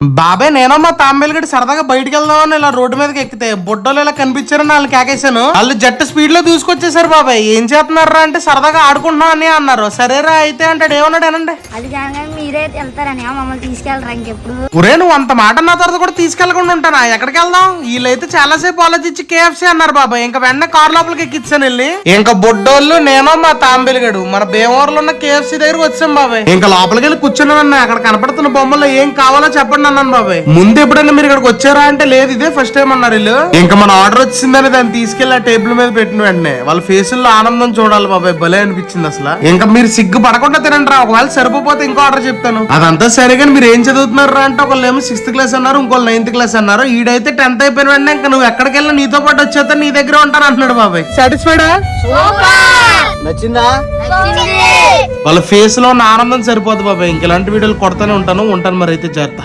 బాబాయ్ నేను మా తాంబేలుగడి సరదాగా బయటకు వెళ్దామని ఇలా రోడ్డు మీదకి ఎక్కితే బుడ్డోలు ఇలా కనిపించారని వాళ్ళు కేకేశాను. వాళ్ళు జట్టు స్పీడ్ లో దూసుకొచ్చేసారు. బాబాయ్ ఏం చేస్తున్నారా అంటే సరదాగా ఆడుకుంటున్నాం అని అన్నారు. సరేరా అయితే అంటాడు. ఏమన్నాడు అనండి. అది కాగానే మీరే వెళ్తారని మమ్మల్ని తీసుకెళ్ళరా ఇంకెప్పుడు. ఒరే నువ్వు అంత మాట నా తర్వాత కూడా తీసుకెళ్లకుండా ఉంటానా? ఎక్కడికి వెళ్దాం? వీళ్ళైతే చాలా సేపు ఆలోచించి KFC అన్నారు బాబాయ్. ఇంకా వెంటనే కార్ లోపలికి ఎక్కించాను వెళ్ళి. ఇంకా బుడ్డోళ్ళు నేను మా తాంబేలుగడు మన భీమవరంలో ఉన్న KFC దగ్గరకు వచ్చాం బాబాయ్. ఇంకా లోపలికి వెళ్ళి కూర్చున్నాను. అక్కడ కనపడుతున్న బొమ్మల్లో ఏం కావాలో చెప్పండి అన్నాను బాబాయ్. ముందు ఎప్పుడైనా మీరు ఇక్కడికి వచ్చారా అంటే లేదు ఇదే ఫస్ట్ టైం అన్నారు వీళ్ళు. ఇంకా మన ఆర్డర్ వచ్చిందని దాన్ని తీసుకెళ్లి ఆ టేబుల్ మీద పెట్టిన వెంటనే వాళ్ళ ఫేసుల్లో ఆనందం చూడాలి బాబాయ్. భలే అనిపించింది అసలు. ఇంకా మీరు సిగ్గు పడకుండా తినండి రా. ఒకవేళ సరిపోతే ఇంకో ఆర్డర్ చెప్తాను. అదంతా సరే కానీ మీరు ఏం చదువుతున్నారా అంటే ఒకళ్ళు ఏమో 6th క్లాస్ అన్నారు, ఇంకోళ్ళు 9th క్లాస్ అన్నారు. ఈడైతే 10th అయిపోయిన వెంటనే ఇంకా నువ్వు ఎక్కడికి వెళ్ళినా నీతో పాటు వచ్చేస్తా నీ దగ్గర ఉంటాను అంటున్నాడు బాబాయ్. సాటిస్ఫైడా? నచ్చిందా? వాళ్ళ ఫేస్ లో ఉన్న ఆనందం సరిపోదు బాబాయ్. ఇంక ఇలాంటి వీడియోలు కొడతానే ఉంటాను మరి అయితే చేస్తా.